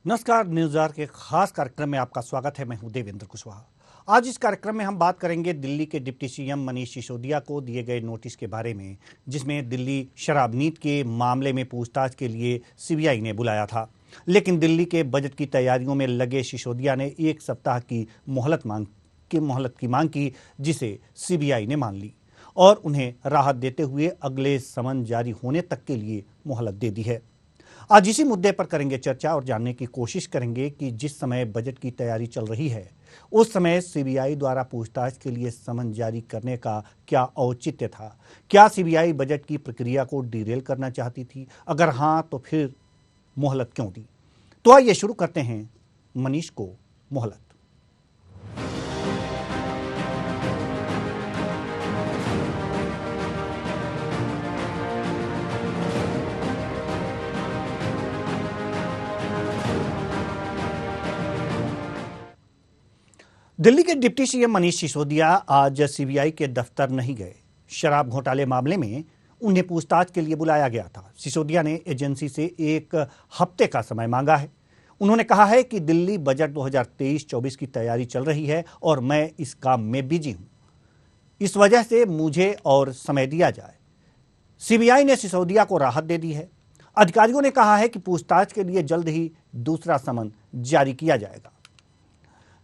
नमस्कार। News our के खास कार्यक्रम में आपका स्वागत है। मैं हूं देवेंद्र कुशवाहा। आज इस कार्यक्रम में हम बात करेंगे दिल्ली के डिप्टी सीएम मनीष सिसोदिया को दिए गए नोटिस के बारे में, जिसमें दिल्ली शराब नीति के मामले में पूछताछ के लिए सीबीआई ने बुलाया था। लेकिन दिल्ली के बजट की तैयारियों में लगे सिसोदिया ने 1 सप्ताह की मोहलत की मांग की, जिसे सीबीआई ने मान ली और उन्हें राहत देते हुए अगले समन जारी होने तक के लिए मोहलत दे दी है। आज इसी मुद्दे पर करेंगे चर्चा और जानने की कोशिश करेंगे कि जिस समय बजट की तैयारी चल रही है उस समय सीबीआई द्वारा पूछताछ के लिए समन जारी करने का क्या औचित्य था। क्या सीबीआई बजट की प्रक्रिया को डिरेल करना चाहती थी? अगर हाँ तो फिर मोहलत क्यों दी? तो आइए शुरू करते हैं मनीष को मोहलत। दिल्ली के डिप्टी सीएम मनीष सिसोदिया आज सीबीआई के दफ्तर नहीं गए। शराब घोटाले मामले में उन्हें पूछताछ के लिए बुलाया गया था। सिसोदिया ने एजेंसी से 1 हफ्ते का समय मांगा है। उन्होंने कहा है कि दिल्ली बजट 2023-24 की तैयारी चल रही है और मैं इस काम में बिजी हूं, इस वजह से मुझे और समय दिया जाए। सीबीआई ने सिसोदिया को राहत दे दी है। अधिकारियों ने कहा है कि पूछताछ के लिए जल्द ही दूसरा समन जारी किया जाएगा।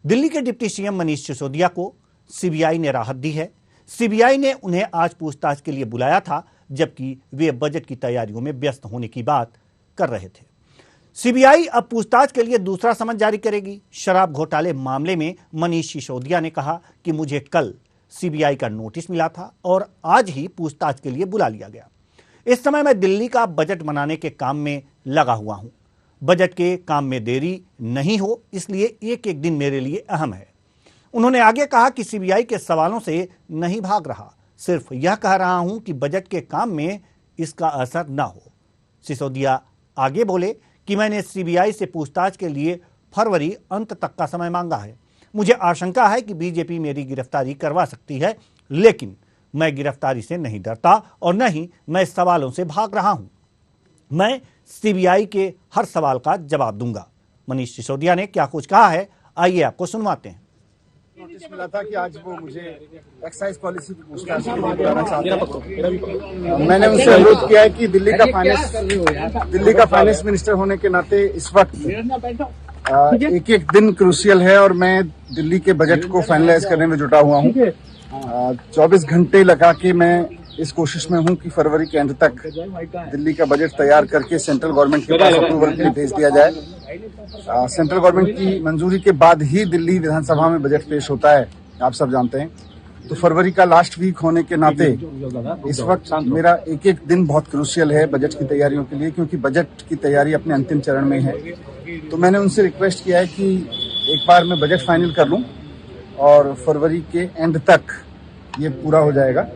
दिल्ली के डिप्टी सीएम मनीष सिसोदिया को सीबीआई ने राहत दी है। सीबीआई ने उन्हें आज पूछताछ के लिए बुलाया था, जबकि वे बजट की तैयारियों में व्यस्त होने की बात कर रहे थे। सीबीआई अब पूछताछ के लिए दूसरा समन जारी करेगी। शराब घोटाले मामले में मनीष सिसोदिया ने कहा कि मुझे कल सीबीआई का नोटिस मिला था और आज ही पूछताछ के लिए बुला लिया गया। इस समय मैं दिल्ली का बजट बनाने के काम में लगा हुआ हूं। बजट के काम में देरी नहीं हो, इसलिए एक एक दिन मेरे लिए अहम है। उन्होंने आगे कहा कि सीबीआई के सवालों से नहीं भाग रहा, सिर्फ यह कह रहा हूं कि बजट के काम में इसका असर न हो। सिसोदिया आगे बोले कि मैंने सीबीआई से पूछताछ के लिए फरवरी अंत तक का समय मांगा है। मुझे आशंका है कि बीजेपी मेरी गिरफ्तारी करवा सकती है, लेकिन मैं गिरफ्तारी से नहीं डरता और न ही मैं सवालों से भाग रहा हूं। मैं सीबीआई के हर सवाल का जवाब दूंगा। मनीष सिसोदिया ने क्या कुछ कहा है, आइए आपको सुनवाते हैं। नोटिस मिला था कि आज वो मुझे एक्साइज पॉलिसी की पूछताछ के लिए बुलाना चाहते हैं। मैंने उनसे अनुरोध किया है कि दिल्ली का फाइनेंस मिनिस्टर होने के नाते इस वक्त एक एक दिन क्रूशियल है और मैं दिल्ली के बजट को फाइनलाइज करने में जुटा हुआ हूँ। 24 घंटे लगा के मैं इस कोशिश में हूं कि फरवरी के अंत तक दिल्ली का बजट तैयार करके सेंट्रल गवर्नमेंट के पास अप्रूवल के लिए भेज दिया जाए। सेंट्रल गवर्नमेंट की मंजूरी के बाद ही दिल्ली विधानसभा में बजट पेश होता है, आप सब जानते हैं। तो फरवरी का लास्ट वीक होने के नाते इस वक्त मेरा एक एक दिन बहुत क्रूशियल है बजट की तैयारियों के लिए, क्योंकि बजट की तैयारी अपने अंतिम चरण में है। तो मैंने उनसे रिक्वेस्ट किया है कि एक बार मैं बजट फाइनल कर लूं और फरवरी के एंड तक ये पूरा हो जाएगा।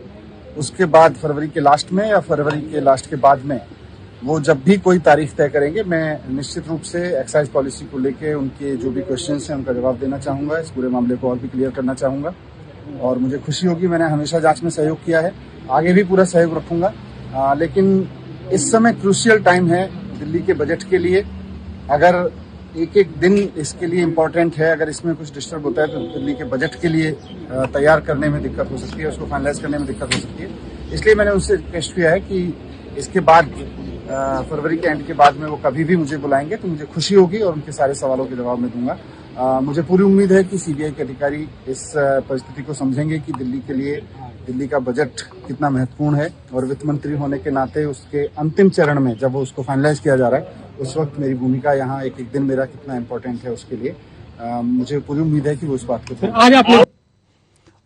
उसके बाद फरवरी के लास्ट में या फरवरी के लास्ट के बाद में वो जब भी कोई तारीख तय करेंगे, मैं निश्चित रूप से एक्साइज पॉलिसी को लेके उनके जो भी क्वेश्चंस हैं उनका जवाब देना चाहूँगा। इस पूरे मामले को और भी क्लियर करना चाहूँगा और मुझे खुशी होगी। मैंने हमेशा जांच में सहयोग किया है, आगे भी पूरा सहयोग रखूंगा। लेकिन इस समय क्रूशियल टाइम है दिल्ली के बजट के लिए। अगर एक एक दिन इसके लिए इम्पोर्टेंट है, अगर इसमें कुछ डिस्टर्ब होता है तो दिल्ली के बजट के लिए तैयार करने में दिक्कत हो सकती है, उसको फाइनलाइज करने में दिक्कत हो सकती है। इसलिए मैंने उनसे रिक्वेस्ट किया है कि इसके बाद फरवरी के एंड के बाद में वो कभी भी मुझे बुलाएंगे तो मुझे खुशी होगी और उनके सारे सवालों के जवाब मैं दूंगा। मुझे पूरी उम्मीद है कि सीबीआई के अधिकारी इस परिस्थिति को समझेंगे कि दिल्ली के लिए दिल्ली का बजट कितना महत्वपूर्ण है और वित्त मंत्री होने के नाते उसके अंतिम चरण में जब वो उसको फाइनलाइज किया जा रहा है उस वक्त मेरी भूमिका यहाँ एक एक दिन मेरा कितना इम्पोर्टेंट है उसके लिए मुझे पूरी उम्मीद है कि वो इस बात को।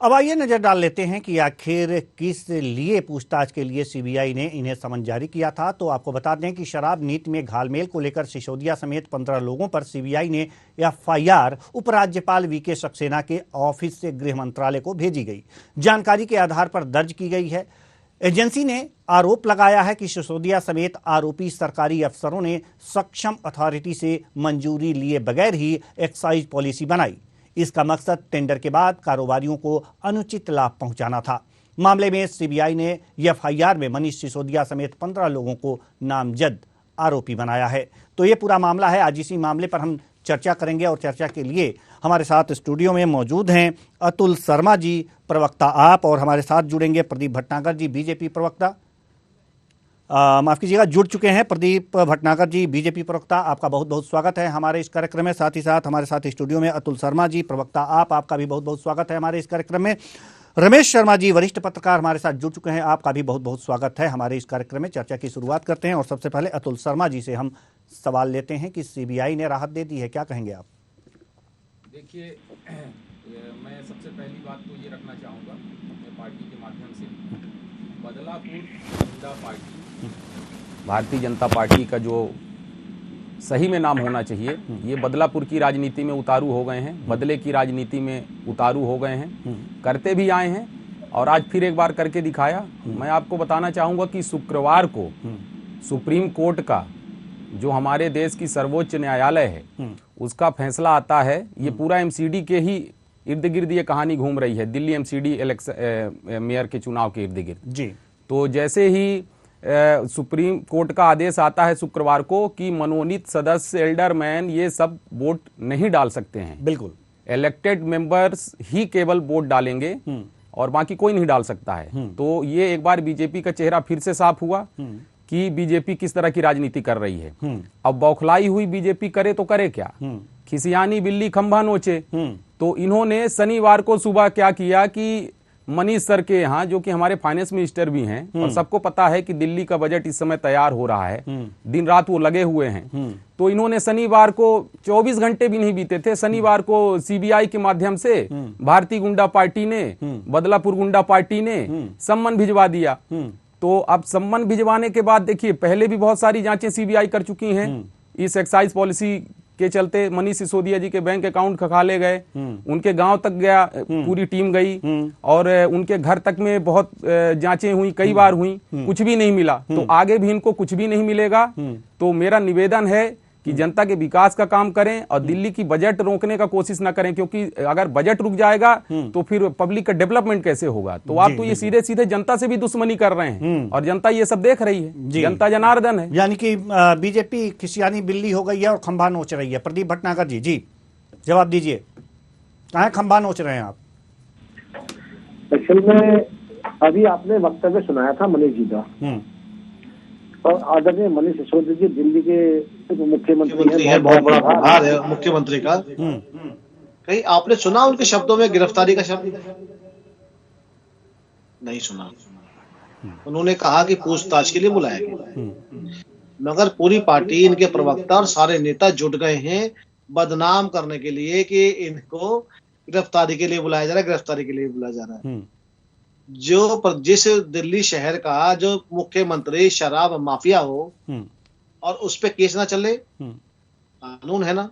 अब आइए नजर डाल लेते हैं कि आखिर किस लिए पूछताछ के लिए सीबीआई ने इन्हें समन जारी किया था। तो आपको बता दें कि शराब नीति में घालमेल को लेकर सिसोदिया समेत 15 लोगों पर सीबीआई ने एफआईआर उपराज्यपाल वीके सक्सेना के ऑफिस से गृह मंत्रालय को भेजी गई जानकारी के आधार पर दर्ज की गई है। एजेंसी ने आरोप लगाया है कि सिसोदिया समेत आरोपी सरकारी अफसरों ने सक्षम अथॉरिटी से मंजूरी लिए बगैर ही एक्साइज पॉलिसी बनाई। इसका मकसद टेंडर के बाद कारोबारियों को अनुचित लाभ पहुंचाना था। मामले में सीबीआई ने एफआईआर में मनीष सिसोदिया समेत 15 लोगों को नामजद आरोपी बनाया है। तो ये पूरा मामला है, आज इसी मामले पर हम चर्चा करेंगे और चर्चा के लिए हमारे साथ स्टूडियो में मौजूद हैं अतुल शर्मा जी, प्रवक्ता आप, और हमारे साथ जुड़ेंगे प्रदीप भटनागर जी, बीजेपी प्रवक्ता। माफ़ कीजिएगा, जुड़ चुके हैं प्रदीप भटनागर जी, बीजेपी प्रवक्ता। आपका बहुत बहुत स्वागत है हमारे इस कार्यक्रम में। साथ ही साथ हमारे साथ स्टूडियो में अतुल शर्मा जी, प्रवक्ता आप, आपका भी बहुत बहुत स्वागत है हमारे इस कार्यक्रम में। रमेश शर्मा जी, वरिष्ठ पत्रकार, हमारे साथ जुड़ चुके हैं, आपका भी बहुत बहुत स्वागत है हमारे इस कार्यक्रम में। चर्चा की शुरुआत करते हैं और सबसे पहले अतुल शर्मा जी से हम सवाल लेते हैं कि सीबीआई ने राहत दे दी है, क्या कहेंगे आप? देखिए, मैं सबसे पहली बात तो ये रखना चाहूँगा अपने पार्टी के माध्यम से, बदलापुर गुंडा पार्टी, भारतीय जनता पार्टी का जो सही में नाम होना चाहिए, ये बदलापुर की राजनीति में उतारू हो गए हैं, बदले की राजनीति में उतारू हो गए हैं, करते भी आए हैं और आज फिर एक बार करके दिखाया। मैं आपको बताना चाहूँगा कि शुक्रवार को सुप्रीम कोर्ट का, जो हमारे देश की सर्वोच्च न्यायालय है, उसका फैसला आता है। ये पूरा एमसीडी के ही इर्द गिर्द ये कहानी घूम रही है, दिल्ली एमसीडी मेयर के चुनाव के इर्द गिर्द जी। तो जैसे ही सुप्रीम कोर्ट का आदेश आता है शुक्रवार को कि मनोनीत सदस्य, एल्डरमैन, ये सब वोट नहीं डाल सकते हैं, बिल्कुल इलेक्टेड मेंबर्स ही केवल वोट डालेंगे और बाकी कोई नहीं डाल सकता है। तो ये एक बार बीजेपी का चेहरा फिर से साफ हुआ कि बीजेपी किस तरह की राजनीति कर रही है। अब बौखलाई हुई बीजेपी करे तो करे क्या, खिसियानी बिल्ली खंभा नोचे। तो इन्होंने शनिवार को सुबह क्या किया कि मनीष सर के यहाँ, जो कि हमारे फाइनेंस मिनिस्टर भी हैं और सबको पता है कि दिल्ली का बजट इस समय तैयार हो रहा है, दिन रात वो लगे हुए हैं, तो इन्होंने शनिवार को 24 घंटे भी नहीं बीते थे, शनिवार को सीबीआई के माध्यम से भारतीय गुंडा पार्टी ने, बदलापुर गुंडा पार्टी ने सम्मन भिजवा दिया। तो अब सम्मन भिजवाने के बाद देखिए, पहले भी बहुत सारी जांचें सीबीआई कर चुकी हैं इस एक्साइज पॉलिसी के चलते। मनीष सिसोदिया जी के बैंक अकाउंट खंगाले गए, उनके गांव तक गया, पूरी टीम गई और उनके घर तक में बहुत जांचें हुई, कई बार हुई, कुछ भी नहीं मिला। तो आगे भी इनको कुछ भी नहीं मिलेगा। तो मेरा निवेदन है कि जनता के विकास का काम करें और दिल्ली की बजट रोकने का कोशिश ना करें, क्योंकि अगर बजट रुक जाएगा तो फिर पब्लिक का डेवलपमेंट कैसे होगा। तो आप तो ये सीधे सीधे जनता से भी दुश्मनी कर रहे हैं और जनता ये सब देख रही है, जनता जनार्दन है। यानी कि बीजेपी खिसियानी बिल्ली हो गई है और खंभा नोच रही है। प्रदीप भटनागर जी, जी जवाब दीजिए, कहाँ खंभा नोच रहे हैं आप? असल में अभी आपने वक्तव्य सुनाया था मनीष जी का, और आदरणीय मनीष सिसोदिया जी दिल्ली के मुख्यमंत्री है, बहुत बड़ा आभार है मुख्यमंत्री का। कहीं आपने सुना उनके शब्दों में गिरफ्तारी का शब्द? नहीं सुना। उन्होंने कहा कि पूछताछ के लिए बुलाया गया, मगर पूरी पार्टी, इनके प्रवक्ता और सारे नेता जुट गए हैं बदनाम करने के लिए कि इनको गिरफ्तारी के लिए बुलाया जा रहा है, गिरफ्तारी के लिए बुलाया जा रहा है। जिस दिल्ली शहर का जो मुख्यमंत्री शराब माफिया हो और उस पे केस ना चले, कानून है ना,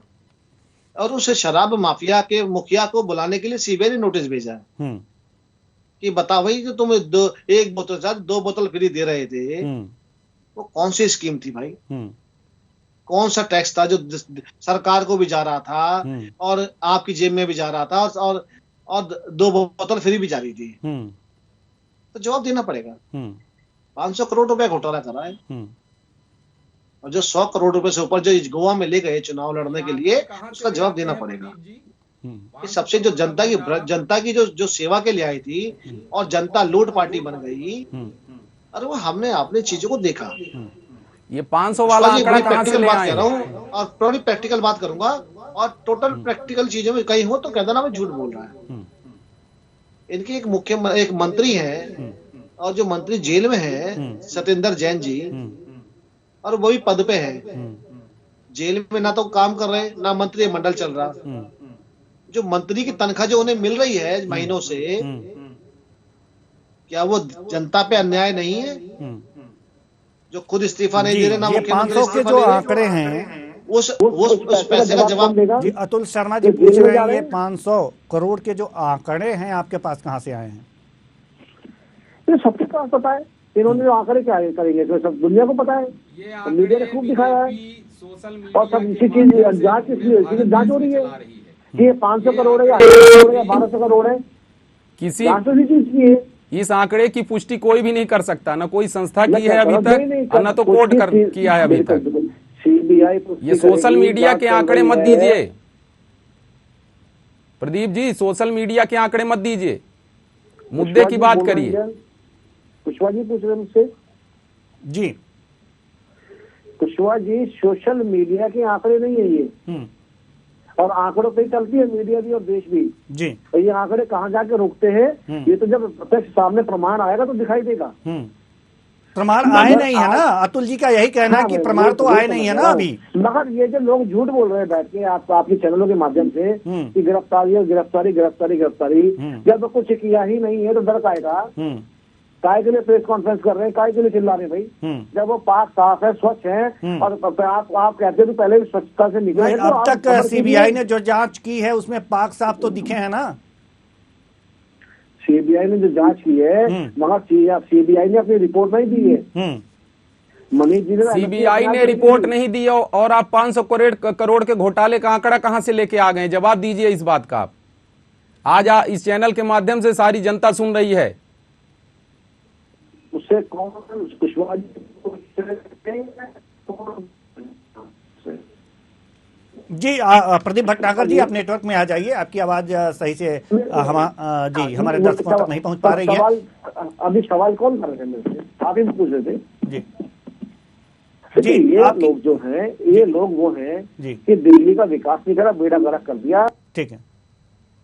और उस शराब माफिया के मुखिया को बुलाने के लिए सीबीआई ने नोटिस भेजा है कि बता भाई, जो तुम एक बोतल साथ 2 बोतल फ्री दे रहे थे, वो कौन सी स्कीम थी भाई? कौन सा टैक्स था जो सरकार को भी जा रहा था और आपकी जेब में भी जा रहा था, और 2 बोतल फ्री भी जा रही थी? तो जवाब देना पड़ेगा। 500 करोड़ रुपया घोटाला करा है, और जो 100 करोड़ रुपए से ऊपर जो गोवा में ले गए चुनाव लड़ने के लिए, उसका जवाब देना पड़ेगा। कि सबसे जो जनता की जो सेवा के लिए आई थी और जनता लूट पार्टी बन गई, अरे वो हमने अपनी चीजों को देखा। ये 500 वाला आंकड़ा कहां से ले आए? और थोड़ी प्रैक्टिकल बात करूंगा, और टोटल प्रैक्टिकल चीजों में कहीं हो तो कह देना मैं झूठ बोल रहा है। इनके एक मंत्री है, और जो मंत्री जेल में है सत्येंद्र जैन जी, और वो भी पद पे है, जेल में ना तो काम कर रहे, ना मंत्री मंडल चल रहा। जो मंत्री की तनख्वाह जो उन्हें मिल रही है महीनों से, क्या वो जनता पे अन्याय नहीं है? जो खुद इस्तीफा नहीं दे रहे, ना मुख्यमंत्री के जो आंकड़े हैं, उस पैसे का जवाब देगा। जी अतुल शर्मा जी पूछ रहे हैं, ये 500 करोड़ के जो आंकड़े हैं आपके पास कहाँ से आए हैं? ये सबके पास पता है, इन्होंने जो आंकड़े क्या करेंगे तो सब दुनिया को पता है, मीडिया ने खूब दिखाया है, और सब इसी चीज जांच इसलिए जांच हो रही है कि ये 500 करोड़ है या 1200 करोड़ है, किसी जांच तो इसी चीज की है। इस आंकड़े की पुष्टि कोई भी नहीं कर सकता, ना कोई संस्था की है अभी तक और ना तो कोर्ट किया है अभी तक। सीबीआई ये सोशल मीडिया के आंकड़े मत दीजिए प्रदीप जी, सोशल मीडिया के आंकड़े मत दीजिए, मुद्दे की बात करिए। कुशवाहा जी पूछ रहे हैं मुझसे जी। कुशवाहा जी, सोशल मीडिया के आंकड़े नहीं है ये, और आंकड़ों पे ही चलती है मीडिया भी और देश भी जी। तो ये आंकड़े कहाँ जाके रुकते हैं, ये तो जब प्रत्यक्ष सामने प्रमाण आएगा तो दिखाई देगा। प्रमाण आए नहीं है ना, अतुल जी का यही कहना है कि प्रमाण तो आए नहीं है ना अभी। मगर ये जो लोग झूठ बोल रहे हैं बैठ के आपके चैनलों के माध्यम से कि गिरफ्तारी और गिरफ्तारी गिरफ्तारी गिरफ्तारी, जब कुछ किया ही नहीं है तो डर आएगा। काय के लिए प्रेस कॉन्फ्रेंस कर रहे हैं, काय के लिए चिल्ला रहे हैं भाई, जब वो पाक साफ है, स्वच्छ है, और आप कहते हैं तो पहले भी स्वच्छता से निकले। अब तक सीबीआई ने जो जांच की है उसमें पाक साफ तो दिखे हैं ना। सीबीआई ने जो जांच की है, मगर सीबीआई ने अपनी रिपोर्ट नहीं दी है। मनीष जी ने सीबीआई ने रिपोर्ट नहीं दी और आप 500 करोड़ के घोटाले का आंकड़ा कहां से लेके आ गए? जवाब दीजिए इस बात का। आज इस चैनल के माध्यम से सारी जनता सुन रही है। उससे कौन कुशवाहा जी। प्रदीप भटनागर जी, आप नेटवर्क में आ जाइए, आपकी आवाज सही से हमारे दर्शकों तक नहीं पहुंच पा रही है। अभी सवाल कौन कर रहे थे मेरे से? आप ही पूछ रहे थे जी। जी, ये लोग जो हैं, ये लोग वो हैं कि दिल्ली का विकास नहीं करा, बेड़ा गर्क कर दिया। ठीक है,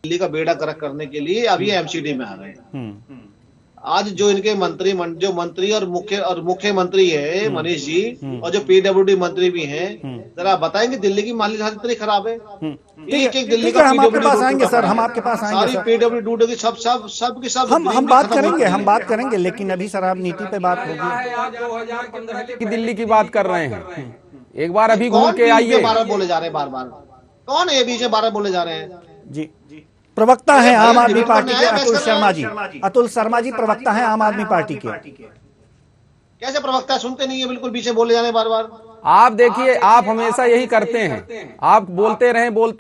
दिल्ली का बेड़ा गर्क करने के लिए अब ये एमसीडी में आ रहे हैं। आज जो इनके मंत्री और मुख्यमंत्री है मनीष जी, और जो पीडब्ल्यूडी मंत्री भी हैं, जरा बताएंगे दिल्ली की माली हालत इतनी खराब है। एक दिल्ली का हम आपके पास आएंगे सर, हम आपके पास आएंगे सर। पीडब्ल्यूडी की सब हम बात करेंगे, लेकिन अभी शराब नीति पे बात होगी। 2015 की दिल्ली की बात कर रहे हैं, एक बार अभी घूम के आइए। बार बोले जा रहे हैं, बार कौन है बीच में 12 बोले जा रहे हैं? जी। प्रवक्ता हैं आम आदमी पार्टी के अतुल शर्मा जी। अतुल शर्मा जी प्रवक्ता हैं आम आदमी पार्टी के। कैसे प्रवक्ता? सुनते नहीं है, बिल्कुल पीछे बोले जा रहे हैं बार। आप देखिए, आप हमेशा यही करते हैं, आप बोलते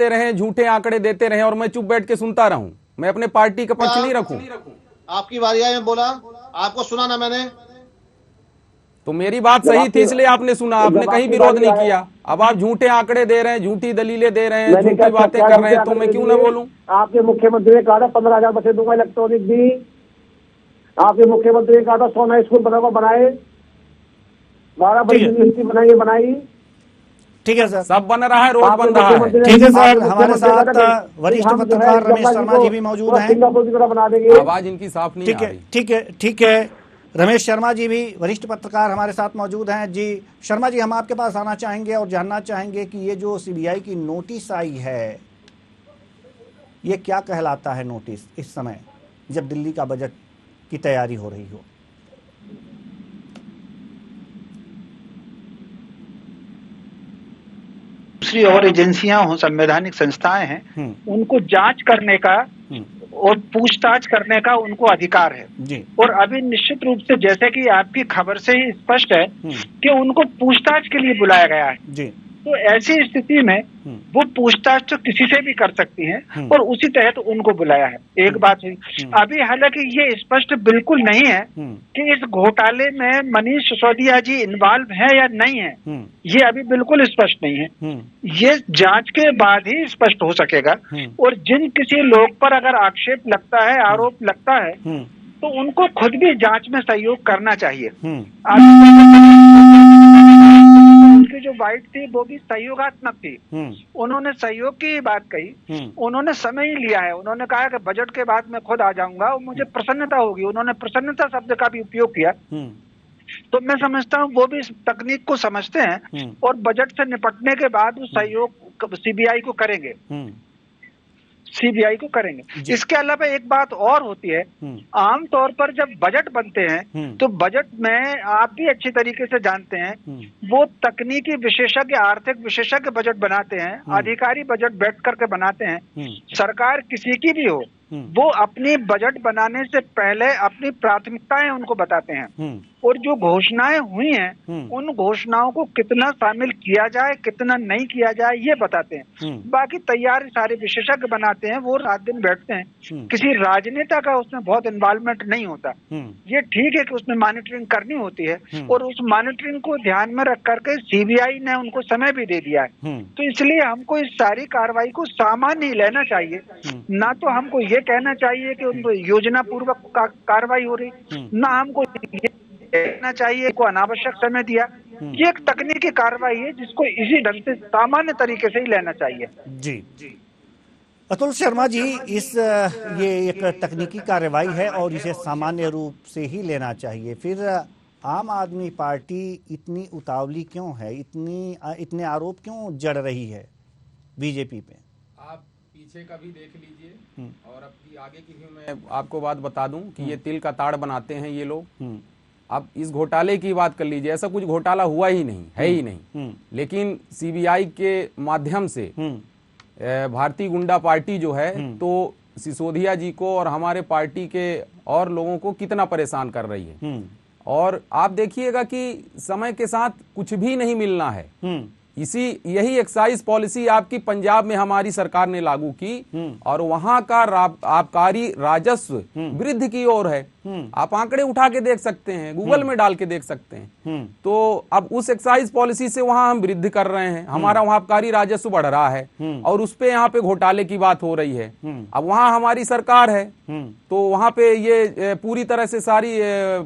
रहे, झूठे आंकड़े देते रहे और मैं चुप बैठ के सुनता रहूं। मैं अपने पार्टी का पक्ष नहीं रखूं। आपकी बारी आई, मैं बोला, आपको सुना ना मैंने? तो मेरी बात सही थी इसलिए आपने सुना, आपने कहीं विरोध नहीं किया। अब आप झूठे आंकड़े दे रहे हैं, झूठी दलीलें दे रहे हैं, झूठी बातें कर रहे हैं, तो मैं क्यों ना बोलूं? आपके मुख्यमंत्री ने कहा था 15,000 बसें दूंगा इलेक्ट्रॉनिक भी। आपके मुख्यमंत्री ने कहा था 100 नए स्कूल बनाए, 12 बड़ी यूनिवर्सिटी बनाई। ठीक है सर, सब बन रहा है, रोड बन रहा है। ठीक है सर, हमारे साथ वरिष्ठ पत्रकार रमेश शर्मा जी भी मौजूद हैं। सिंगापुर की तरह बना देंगे। आवाज इनकी साफ नहीं आ रही। ठीक है। रमेश शर्मा जी भी वरिष्ठ पत्रकार हमारे साथ मौजूद हैं। जी शर्मा जी, हम आपके पास आना चाहेंगे और जानना चाहेंगे कि ये जो सीबीआई की नोटिस आई है, ये क्या कहलाता है नोटिस इस समय जब दिल्ली का बजट की तैयारी हो रही हो? दूसरी और एजेंसियां हो, संवैधानिक संस्थाएं हैं, उनको जांच करने का और पूछताछ करने का उनको अधिकार है जी। और अभी निश्चित रूप से जैसे कि आपकी खबर से ही स्पष्ट है कि उनको पूछताछ के लिए बुलाया गया है जी। तो ऐसी स्थिति में वो पूछताछ तो किसी से भी कर सकती हैं और उसी तहत उनको बुलाया है। एक बात हुई। अभी हालांकि ये स्पष्ट बिल्कुल नहीं है कि इस घोटाले में मनीष सिसोदिया जी इन्वॉल्व है या नहीं है, ये अभी बिल्कुल स्पष्ट नहीं है। ये जांच के बाद ही स्पष्ट हो सकेगा और जिन किसी लोग पर अगर आक्षेप लगता है, आरोप लगता है, तो उनको खुद भी जांच में सहयोग करना चाहिए। उनकी जो बाइट थी वो भी सहयोगात्मक थी। उन्होंने सहयोग की बात कही, उन्होंने समय ही लिया है। उन्होंने कहा कि बजट के बाद मैं खुद आ जाऊंगा और मुझे प्रसन्नता होगी। उन्होंने प्रसन्नता शब्द का भी उपयोग किया। तो मैं समझता हूँ वो भी इस तकनीक को समझते हैं और बजट से निपटने के बाद वो सहयोग सीबीआई को करेंगे। इसके अलावा एक बात और होती है, आमतौर पर जब बजट बनते हैं तो बजट में आप भी अच्छी तरीके से जानते हैं, वो तकनीकी विशेषज्ञ, आर्थिक विशेषज्ञ बजट बनाते हैं, अधिकारी बजट बैठ करके बनाते हैं। सरकार किसी की भी हो, वो अपनी बजट बनाने से पहले अपनी प्राथमिकताएं उनको बताते हैं और जो घोषणाएं हुई हैं उन घोषणाओं को कितना शामिल किया जाए कितना नहीं किया जाए ये बताते हैं। बाकी तैयार सारे विशेषज्ञ बनाते हैं, वो रात दिन बैठते हैं, किसी राजनेता का उसमें बहुत इन्वॉल्वमेंट नहीं होता। ये ठीक है कि उसमें मॉनिटरिंग करनी होती है और उस मॉनिटरिंग को ध्यान में रख करके सीबीआई ने उनको समय भी दे दिया है। तो इसलिए हमको इस सारी कार्रवाई को सामान्य ही लेना चाहिए, ना तो हमको ये कहना चाहिए कि उनको योजना पूर्वक कार्रवाई हो रही, ना हमको कहना चाहिए को अनावश्यक समय दिया। ये एक तकनीकी कार्रवाई है जिसको इसी ढंग से सामान्य तरीके से ही लेना चाहिए। जी अतुल शर्मा जी, ये एक तकनीकी कार्रवाई है और इसे सामान्य रूप से ही लेना चाहिए। फिर आम आदमी पार्टी इतनी उतावली क्यों है, इतने आरोप क्यों जड़ रही है बीजेपी पे? आप पीछे का भी देख लीजिए और अब आगे की भी मैं आपको बात बता दूं कि ये तिल का ताड़ बनाते हैं ये लोग। अब इस घोटाले की बात कर लीजिए, ऐसा कुछ घोटाला हुआ ही नहीं है ही नहीं, लेकिन सीबीआई के माध्यम से भारतीय गुंडा पार्टी जो है तो सिसोदिया जी को और हमारे पार्टी के और लोगों को कितना परेशान कर रही है। और आप देखिएगा कि समय के साथ कुछ भी नहीं मिलना है। यही एक्साइज पॉलिसी आपकी पंजाब में हमारी सरकार ने लागू की और वहां का आबकारी राजस्व वृद्धि की ओर है। आप आंकड़े उठा के देख सकते हैं, गूगल में डाल के देख सकते हैं। तो अब उस एक्साइज पॉलिसी से वहां हम वृद्धि कर रहे हैं, हमारा वहां आबकारी राजस्व बढ़ रहा है और उस पे यहाँ पे घोटाले की बात हो रही है। अब वहां हमारी सरकार है तो वहां पे ये पूरी तरह से सारी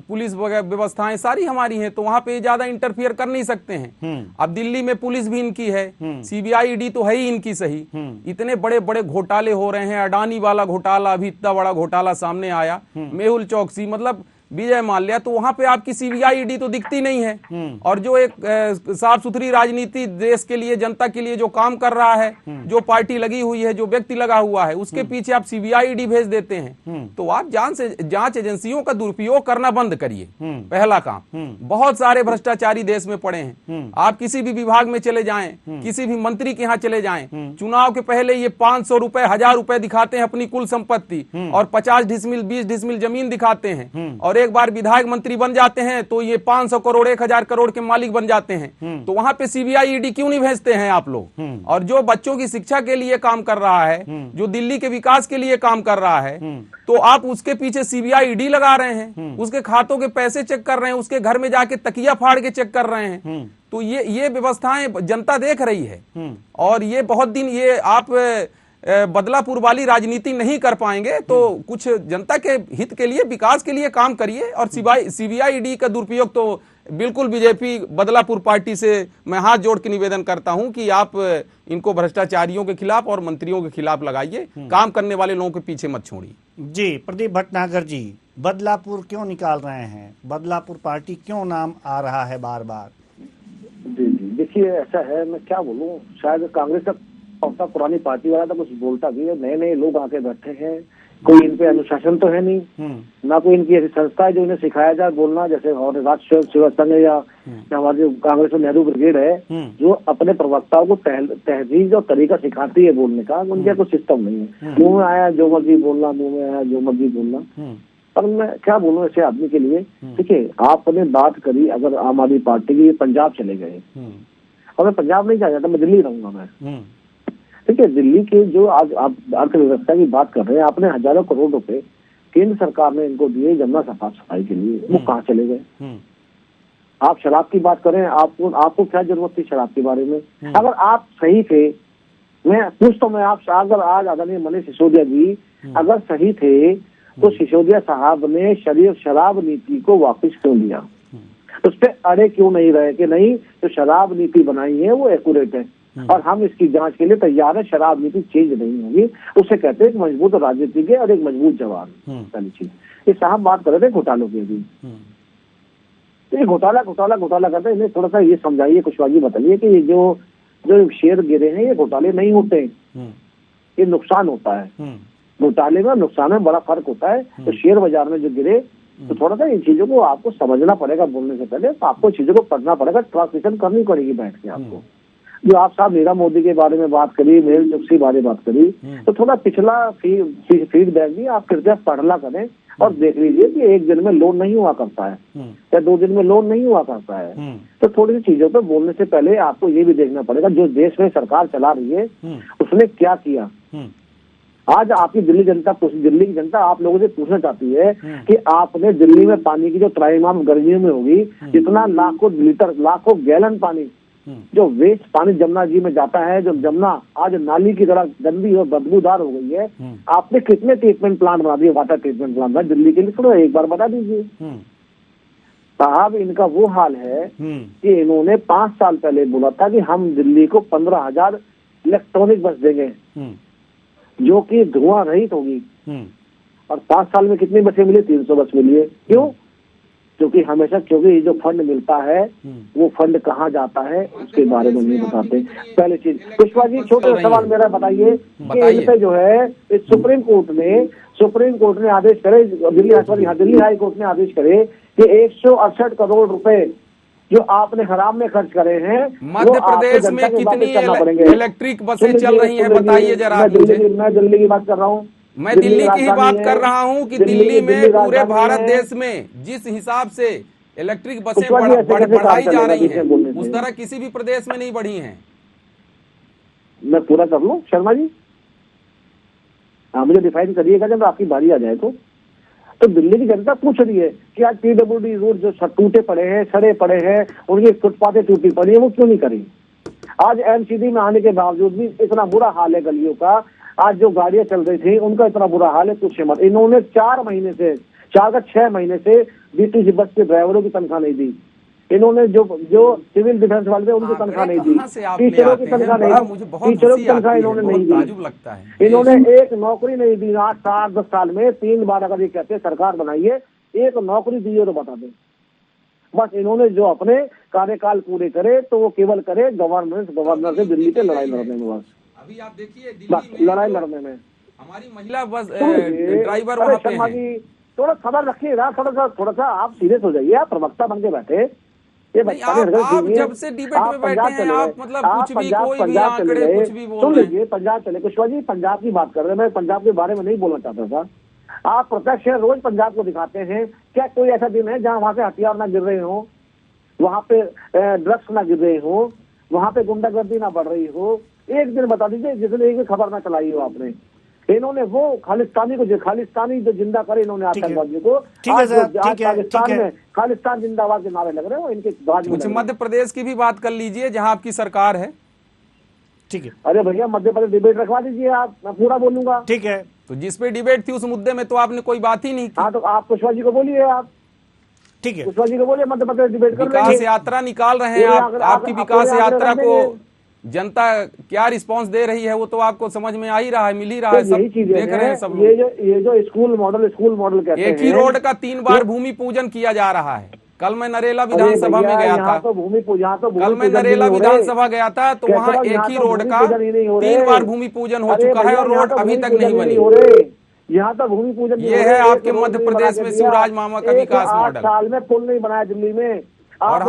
पुलिस व्यवस्थाएं सारी हमारी हैं, तो वहां पे ज्यादा इंटरफियर कर नहीं सकते हैं। अब दिल्ली में पुलिस भी इनकी है, सीबीआई ईडी तो है ही इनकी सही। इतने बड़े बड़े घोटाले हो रहे हैं, अडानी वाला घोटाला, अभी इतना बड़ा घोटाला सामने आया, मेहुल चौकसी मतलब विजय माल्या, तो वहां पे आपकी सीबीआई ईडी तो दिखती नहीं है। और जो एक साफ सुथरी राजनीति देश के लिए जनता के लिए जो काम कर रहा है, जो पार्टी लगी हुई है, जो व्यक्ति लगा हुआ है, उसके पीछे आप सीबीआई ईडी भेज देते हैं। तो आप जांच एजेंसियों का दुरुपयोग करना बंद करिए, पहला काम। बहुत सारे भ्रष्टाचारी देश में पड़े हैं, आप किसी भी विभाग में चले जाएं, किसी भी मंत्री के यहाँ चले जाएं, चुनाव के पहले ये 500 रुपए 1000 रुपए दिखाते हैं अपनी कुल संपत्ति और 50 डिसमिल 20 डिसमिल जमीन दिखाते हैं, और एक बार विधायक मंत्री बन जाते हैं तो ये 500 करोड़ 1000 करोड़ के मालिक बन जाते हैं। तो वहां पे सीबीआई ईडी क्यों नहीं भेजते हैं आप लोग? और जो बच्चों की शिक्षा के लिए काम कर रहा है, जो दिल्ली के विकास के लिए काम कर रहा है, तो आप उसके पीछे सीबीआई ईडी लगा रहे हैं, उसके खातों के पैसे चेक कर रहे हैं, उसके घर में जाके तकिया फाड़ के चेक कर रहे हैं। तो ये व्यवस्थाएं जनता देख रही है और ये बहुत दिन ये आप बदलापुर वाली राजनीति नहीं कर पाएंगे। तो कुछ जनता के हित के लिए विकास के लिए काम करिए। और सीबीआई ईडी का दुरुपयोग तो बिल्कुल बीजेपी बदलापुर पार्टी से मैं हाथ जोड़ के निवेदन करता हूं कि आप इनको भ्रष्टाचारियों के खिलाफ और मंत्रियों के खिलाफ लगाइए, काम करने वाले लोगों के पीछे मत छोड़िए। जी प्रदीप भटनागर जी, बदलापुर क्यों निकाल रहे हैं? बदलापुर पार्टी क्यों नाम आ रहा है बार बार? जी देखिए ऐसा है, मैं क्या बोलूं, शायद कांग्रेस का पुरानी पार्टी वाला तो कुछ बोलता भी है, नए नए लोग आके बैठे हैं, कोई इन पे अनुशासन तो है नहीं, ना कोई इनकी ऐसी संस्था है जो इन्हें सिखाया जाए बोलना, जैसे और राष्ट्रीय सेवा संघ या हमारे जो कांग्रेस और नेहरू ब्रिगेड है जो अपने प्रवक्ताओं को तहजीब और तरीका सिखाती है बोलने का, उनका कोई सिस्टम नहीं है। मुंह में आया जो मर्जी बोलना, मुंह में आया जो मर्जी बोलना। पर मैं क्या बोलूं ऐसे आदमी के लिए, देखिए आपने बात करी अगर आम आदमी पार्टी की, पंजाब चले गए और मैं पंजाब नहीं जाता, मैं दिल्ली रहूंगा मैं। ठीक है, दिल्ली के जो आज आप अर्थव्यवस्था की बात कर रहे हैं, आपने हजारों करोड़ रुपए केंद्र सरकार ने इनको दिए जमुना सफाई के लिए, वो कहाँ चले गए? आप शराब की बात करें, आपको क्या जरूरत थी शराब के बारे में? अगर आप सही थे, मैं पूछता हूं, मैं आप अगर आज आदरणीय मनीष सिसोदिया जी अगर सही थे तो सिसोदिया साहब ने शराब नीति को वापस क्यों लिया? उस पर अड़े क्यों नहीं रहे कि नहीं जो शराब नीति बनाई है वो एक्यूरेट है और हम इसकी जांच के लिए तैयार है, शराब नीति चेंज नहीं होगी। उसे कहते हैं एक मजबूत राजनीतिज्ञ और एक मजबूत जवान। पहली चीज, ये साहब बात कर रहे थे घोटालों की भी, तो ये घोटाला करते हैं, इन्हें थोड़ा सा ये समझाइए, कुशवाहा जी बताइए कि ये जो शेयर गिरे हैं ये घोटाले नहीं होते, ये नुकसान होता है। घोटाले में नुकसान में बड़ा फर्क होता है। तो शेयर बाजार में जो गिरे, तो थोड़ा सा इन चीजों को आपको समझना पड़ेगा बोलने से पहले, तो आपको चीजों को पढ़ना पड़ेगा, ट्रांसलेशन करनी पड़ेगी बैठ के आपको। जो आप साहब नीरव मोदी के बारे में बात करी, मेहुल चोकसी बारे में बात करी, तो थोड़ा पिछला फीडबैक भी आप कृपया पढ़ला करें और देख लीजिए कि एक दिन में लोन नहीं हुआ करता है या 2 दिन में लोन नहीं हुआ करता है। तो थोड़ी सी चीजों पे बोलने से पहले आपको ये भी देखना पड़ेगा जो देश में सरकार चला रही है उसने क्या किया। आज आपकी दिल्ली की जनता आप लोगों से पूछना चाहती है कि आपने दिल्ली में पानी की जो त्राहिमाम गर्मियों में होगी, जितना लाखों लीटर, लाखों गैलन पानी जो वेस्ट पानी जमुना जी में जाता है, जो जमुना आज नाली की तरह गंदी और बदबूदार हो गई है, आपने कितने ट्रीटमेंट प्लांट बना दिए, वाटर ट्रीटमेंट प्लांट दिल्ली के लिए, थोड़ा एक बार बता दीजिए साहब। इनका वो हाल है कि इन्होंने 5 साल पहले बोला था कि हम दिल्ली को 15,000 इलेक्ट्रॉनिक बस देंगे जो कि धुआं रहित होगी, और 5 साल में कितनी बसें मिली? 300 बस मिली है। क्यों? क्योंकि ये जो फंड मिलता है वो फंड कहाँ जाता है उसके बारे में नहीं बताते। पहली चीज, पुष्पा जी छोटा सवाल मेरा बताइए कि इन पे जो है इस सुप्रीम कोर्ट ने आदेश करे, दिल्ली हाई कोर्ट ने आदेश करे कि 168 करोड़ रुपए जो आपने हराम में खर्च करे हैं, मध्य प्रदेश में कितनी इलेक्ट्रिक बसें चल रही हैं बताइए जरा। मैं दिल्ली की बात कर रहा हूँ, मैं दिल्ली की ही बात कर रहा हूँ कि दिल्ली में पूरे भारत देश में जिस हिसाब से इलेक्ट्रिक बसें बढ़ाई जा रही हैं उस तरह किसी भी प्रदेश में नहीं बढ़ी हैं। मैं पूरा कर लूं शर्मा जी, मुझे डिफाइन करिएगा जब आपकी बारी आ जाए। तो दिल्ली की जनता पूछ रही है कि आज PWD रोड जो टूटे पड़े हैं, सड़े पड़े हैं, उनकी फुटपाथें टूटी पड़ी है, वो क्यों नहीं करी? आज MCD में आने के बावजूद भी इतना बुरा हाल है गलियों का। आज जो गाड़ियां चल रही थी उनका इतना बुरा हाल है, कुछ मत। इन्होंने 4 का 6 महीने से DTC बस के ड्राइवरों की तनख्वाह नहीं दी। इन्होंने जो सिविल डिफेंस वाले थे उनकी तनख्वाह नहीं दी, टीचरों की तनख्वाह नहीं दी, टीचरों की तनख्वाह इन्होंने नहीं दी। इन्होंने एक नौकरी नहीं दी। 8-10 साल में 3 बार अगर ये कहते सरकार बनाइए, एक नौकरी दी तो बता दें। बस इन्होंने जो अपने कार्यकाल पूरे करे तो वो केवल करे गवर्नर से दिल्ली पे लड़ाई लड़ने में। बस अभी आप देखिए लड़ाई लड़ने में हमारी महिला बस ड्राइवर वहाँ पे हैं। थोड़ा खबर रखिएगा, थोड़ा सा आप सीरियस हो जाइए। आप प्रवक्ता बन के बैठे, आप जब से डिबेट में बैठे हैं आप मतलब कुछ भी कोई भी आंकड़े कुछ भी बोल रहे हैं। लीजिए पंजाब चले, कुशवाहा जी पंजाब की बात कर रहे हैं, मैं पंजाब के बारे में नहीं बोलना चाहता था। आप प्रत्यक्ष रोज पंजाब को दिखाते हैं, क्या कोई ऐसा दिन है जहाँ वहाँ से हथियार ना गिर रहे हो, वहाँ पे ड्रग्स ना गिर रहे हो, वहाँ पे गुंडागर्दी ना बढ़ रही हो? एक दिन बता दीजिए जिसने एक खबर ना चलाई हो आपने। इन्होंने वो खालिस्तानी जो जिंदा करे इन्होंने आतंकवादियों को। पाकिस्तान में खालिस्तान जिंदाबाद के नारे लग रहे हो इनके। कुछ मध्य प्रदेश की भी बात कर लीजिए जहां आपकी सरकार है। ठीक है, अरे भैया मध्य प्रदेश डिबेट रखवा दीजिए, आप मैं पूरा बोलूंगा। ठीक है, तो जिस पे डिबेट थी उस मुद्दे में तो आपने कोई बात ही नहीं की। हाँ तो आप कुशवाहा जी को बोलिए, आप ठीक है, कुशवाहा जी को बोलिए, मध्य प्रदेश डिबेट कर विकास यात्रा निकाल रहे हैं आप। आपकी विकास यात्रा को जनता क्या रिस्पांस दे रही है वो तो आपको समझ में आ ही रहा है, मिल ही रहा है, सब देख रहे हैं सब लोग। ये जो स्कूल मॉडल कहते हैं, एक ही रोड का 3 बार भूमि पूजन किया जा रहा है। कल मैं नरेला विधानसभा में गया था, कल मैं नरेला विधानसभा गया था तो वहाँ एक ही रोड का 3 बार भूमि पूजन हो चुका है और रोड अभी तक नहीं बनी। यहाँ तो भूमि पूजन ये है आपके मध्य प्रदेश में शिवराज मामा का विकास मॉडल। 8 साल में पुल नहीं बनाया दिल्ली में। और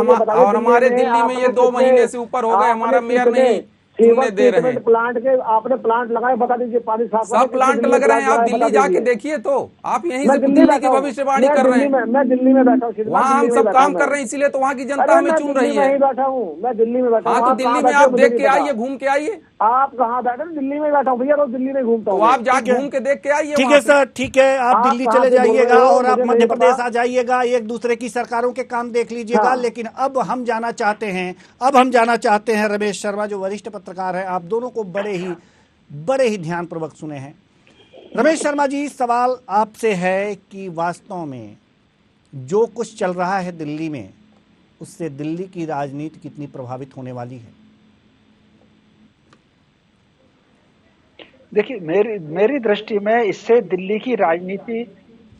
हमारे दिल्ली में ये 2 महीने से ऊपर हो गए, हमारा मेयर नहीं सुनने दे रहे हैं। प्लांट के आपने प्लांट लगाए, बता दीजिए पानी साफ। सब प्लांट लग रहे हैं, आप दिल्ली जाके देखिए तो आप यहीं से दिल्ली की भविष्यवाणी कर रहे हैं। मैं दिल्ली में बैठा हूँ, वहाँ हम सब काम कर रहे हैं इसीलिए तो वहाँ की जनता हमें चुन रही है। बैठा हूँ मैं दिल्ली में बैठा हूँ। हाँ तो दिल्ली में आप देख के आइए, घूम के आइए। आप कहाँ बैठे? दिल्ली में बैठा हूँ भैया, रोज दिल्ली में घूमता हूँ। आप जाके घूम के देख के आइए। ठीक है सर, ठीक है, आप दिल्ली चले जाइएगा और आप मध्य प्रदेश आ जाइएगा, एक दूसरे की सरकारों के काम देख लीजिएगा। लेकिन अब हम जाना चाहते हैं रमेश शर्मा जो वरिष्ठ पत्रकार हैं, आप दोनों को बड़े ही ध्यानपूर्वक सुने हैं। रमेश शर्मा जी, सवाल आपसे है कि वास्तव में जो कुछ चल रहा है दिल्ली में उससे दिल्ली की राजनीति कितनी प्रभावित होने वाली है? देखिए मेरी दृष्टि में इससे दिल्ली की राजनीति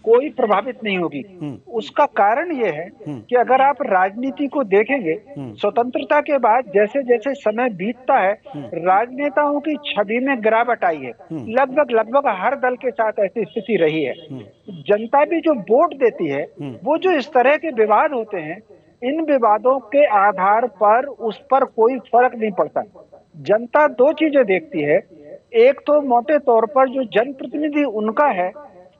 कोई प्रभावित नहीं होगी। उसका कारण ये है कि अगर आप राजनीति को देखेंगे, स्वतंत्रता के बाद जैसे जैसे समय बीतता है राजनेताओं की छवि में गिरावट आई है। लगभग हर दल के साथ ऐसी स्थिति रही है। जनता भी जो वोट देती है वो जो इस तरह के विवाद होते हैं इन विवादों के आधार पर उस पर कोई फर्क नहीं पड़ता। जनता दो चीजें देखती है, एक तो मोटे तौर पर जो जनप्रतिनिधि उनका है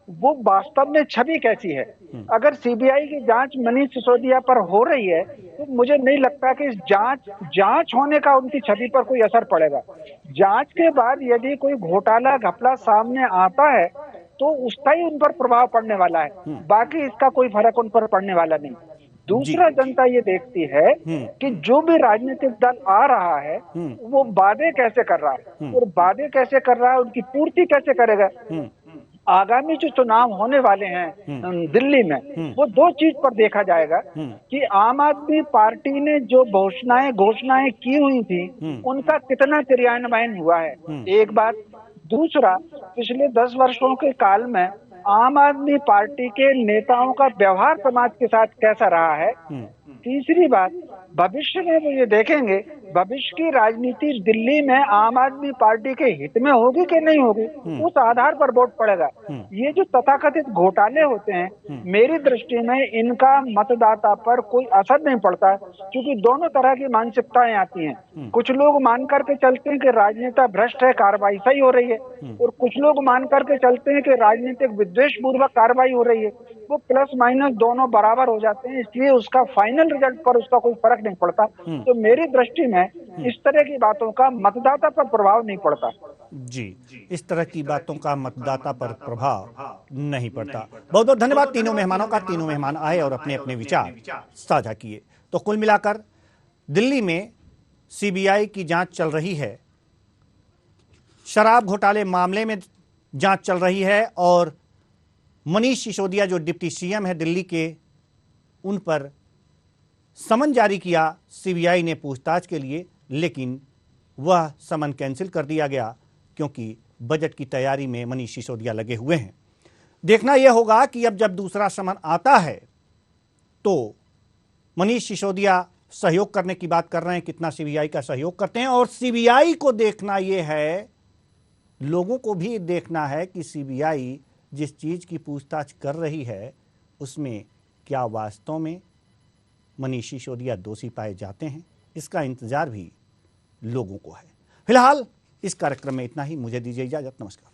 वो वास्तव में छवि कैसी है। अगर सीबीआई की जांच मनीष सिसोदिया पर हो रही है तो मुझे नहीं लगता कि इस जांच होने का उनकी छवि पर कोई असर पड़ेगा। जांच के बाद यदि कोई घोटाला घपला सामने आता है तो उसका ही उन पर प्रभाव पड़ने वाला है, बाकी इसका कोई फर्क उन पर पड़ने वाला नहीं। दूसरा, जनता ये देखती है कि जो भी राजनीतिक दल आ रहा है वो वादे कैसे कर रहा है, और वादे कैसे कर रहा है उनकी पूर्ति कैसे करेगा। आगामी जो चुनाव होने वाले हैं दिल्ली में, वो दो चीज पर देखा जाएगा कि आम आदमी पार्टी ने जो घोषणाएं की हुई थी उनका कितना क्रियान्वयन हुआ है, एक बात। दूसरा, पिछले 10 वर्षों के काल में आम आदमी पार्टी के नेताओं का व्यवहार समाज के साथ कैसा रहा है। तीसरी बात, भविष्य में वो ये देखेंगे भविष्य की राजनीति दिल्ली में आम आदमी पार्टी के हित में होगी कि नहीं होगी, उस आधार पर वोट पड़ेगा। ये जो तथाकथित घोटाले होते हैं, मेरी दृष्टि में इनका मतदाता पर कोई असर नहीं पड़ता, क्योंकि दोनों तरह की मानसिकताएं आती हैं। कुछ लोग मान करके चलते हैं कि राजनेता भ्रष्ट है, कार्रवाई सही हो रही है, और कुछ लोग मान करके चलते हैं कि राजनीतिक विद्वेष पूर्वक कार्रवाई हो रही है। वो प्लस माइनस दोनों बराबर हो जाते हैं, इसलिए उसका फाइनल रिजल्ट पर उसका कोई फर्क नहीं पड़ता। तो मेरी दृष्टि में इस तरह की बातों का मतदाता पर प्रभाव नहीं पड़ता। जी, इस तरह की बातों का मतदाता पर प्रभाव नहीं पड़ता। बहुत बहुत धन्यवाद तीनों मेहमानों का। तीनों मेहमान आए और अपने अपने विचार साझा किए। तो कुल मिलाकर दिल्ली में सीबीआई की जांच चल रही है, शराब घोटाले मामले में जांच चल रही है, और मनीष सिसोदिया जो डिप्टी सीएम है दिल्ली के, उन पर समन जारी किया सीबीआई ने पूछताछ के लिए, लेकिन वह समन कैंसिल कर दिया गया क्योंकि बजट की तैयारी में मनीष सिसोदिया लगे हुए हैं। देखना यह होगा कि अब जब दूसरा समन आता है तो मनीष सिसोदिया सहयोग करने की बात कर रहे हैं, कितना सीबीआई का सहयोग करते हैं। और सीबीआई को देखना यह है, लोगों को भी देखना है कि सीबीआई जिस चीज की पूछताछ कर रही है उसमें क्या वास्तव में मनीष सिसोदिया दोषी पाए जाते हैं। इसका इंतजार भी लोगों को है। फिलहाल इस कार्यक्रम में इतना ही। मुझे दीजिए इजाजत। नमस्कार।